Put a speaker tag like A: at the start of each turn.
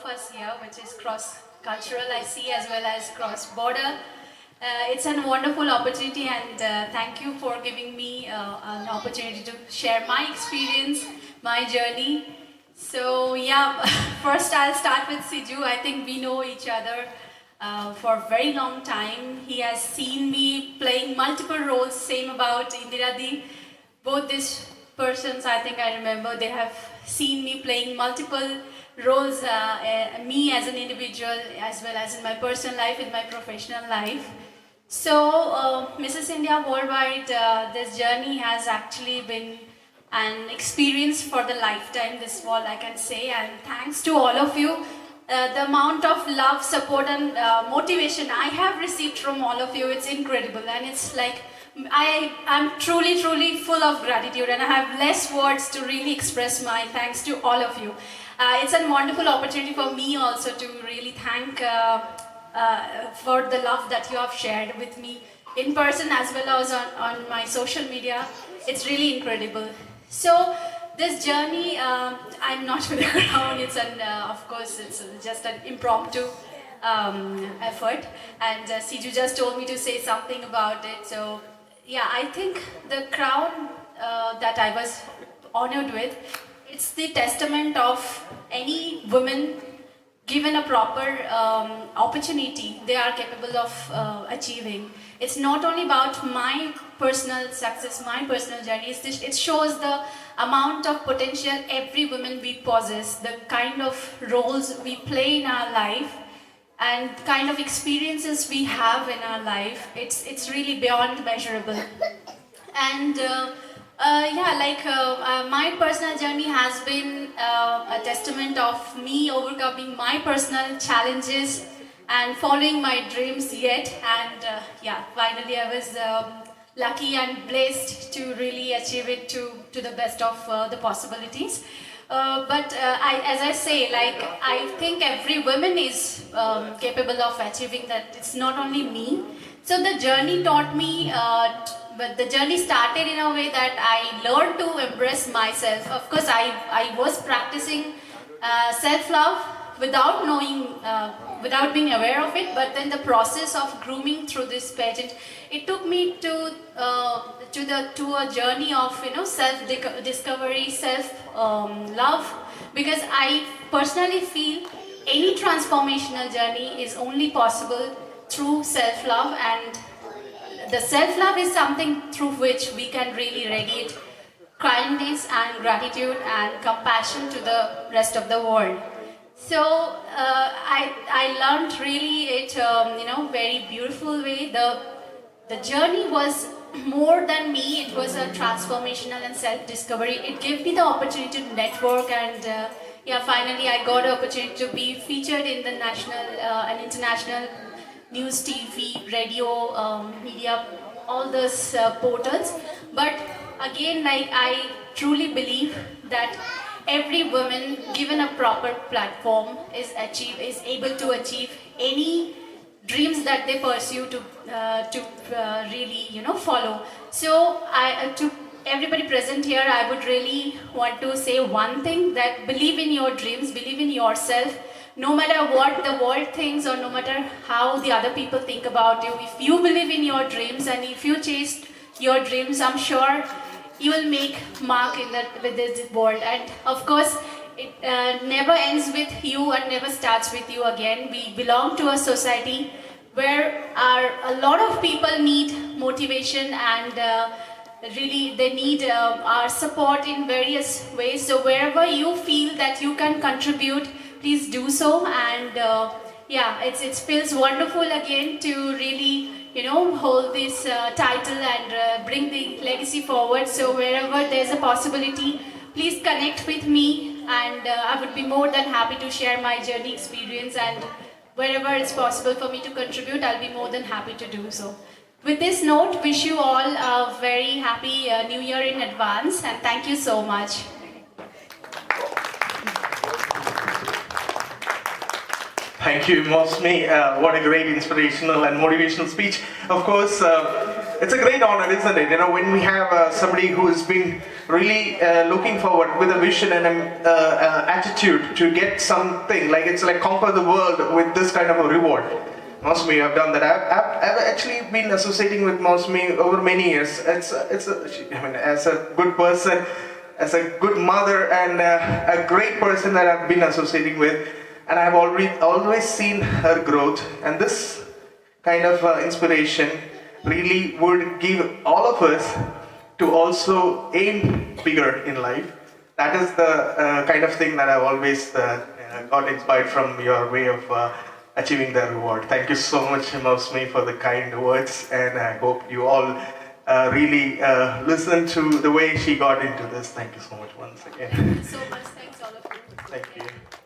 A: us here, which is cross-cultural, I see, as well as cross-border. It's a wonderful opportunity, and thank you for giving me an opportunity to share my experience, my journey. So yeah, first I'll start with Siju. I think we know each other for a very long time. He has seen me playing multiple roles, same about Indiradi. Both these persons, I think I remember, they have seen me playing multiple roles, me as an individual, as well as in my personal life, in my professional life. So, Mrs. India Worldwide, this journey has actually been an experience for the lifetime, this is all I can say, and thanks to all of you. The amount of love, support and motivation I have received from all of you, it's incredible, and it's like I'm truly full of gratitude, and I have less words to really express my thanks to all of you. It's a wonderful opportunity for me also to really thank for the love that you have shared with me in person as well as on my social media. It's really incredible. So this journey, I'm not with a crown, it's of course it's just an impromptu effort, and Siju just told me to say something about it. So yeah, I think the crown that I was honored with, it's the testament of any woman given a proper opportunity, they are capable of achieving. It's not only about my personal success, my personal journey, it shows the amount of potential every woman we possess, the kind of roles we play in our life, and kind of experiences we have in our life. It's really beyond measurable. And my personal journey has been a testament of me overcoming my personal challenges and following my dreams yet. And finally I was lucky and blessed to really achieve it to the best of the possibilities. As I say, like, I think every woman is capable of achieving that. It's not only me. So the journey taught me, but the journey started in a way that I learned to embrace myself. Of course, I was practicing self-love without knowing, without being aware of it. But then the process of grooming through this pageant, it took me to a journey of self-discovery, self-love, because I personally feel any transformational journey is only possible through self-love, and the self-love is something through which we can really radiate kindness and gratitude and compassion to the rest of the world. So I learned really it very beautiful way. The journey was more than me. It was a transformational and self-discovery. It gave me the opportunity to network, and finally I got the opportunity to be featured in the national and international news, TV, radio, media, all those portals. But again, like, I truly believe that every woman given a proper platform is able to achieve any dreams that they pursue to really follow. So to everybody present here, I would really want to say one thing, that believe in your dreams, believe in yourself. No matter what the world thinks, or no matter how the other people think about you, if you believe in your dreams and if you chase your dreams, I'm sure you will make mark with this world. And of course, it never ends with you and never starts with you again. We belong to a society where a lot of people need motivation, and really they need our support in various ways. So wherever you feel that you can contribute, please do so. And it feels wonderful again to really hold this title and bring the legacy forward. So wherever there's a possibility, please connect with me, and I would be more than happy to share my journey experience, and wherever it's possible for me to contribute, I'll be more than happy to do so. With this note, wish you all a very happy New Year in advance, and thank you so much.
B: Thank you, Mosmi. What a great inspirational and motivational speech. Of course, it's a great honor, isn't it? You know, when we have somebody who has been really looking forward with a vision and an attitude to get something, like it's like conquer the world with this kind of a reward. Mosmi, you have done that. I've actually been associating with Mosmi over many years. I mean, as a good person, as a good mother, and a great person that I've been associating with, and I've always seen her growth. And this kind of inspiration really would give all of us to also aim bigger in life. That is the kind of thing that I've always got inspired from your way of achieving the reward. Thank you so much, Mosmi, for the kind words, and I hope you all really listen to the way she got into this. Thank you so much once again.
A: Thank you so much. Thanks all of you.
B: Thank you.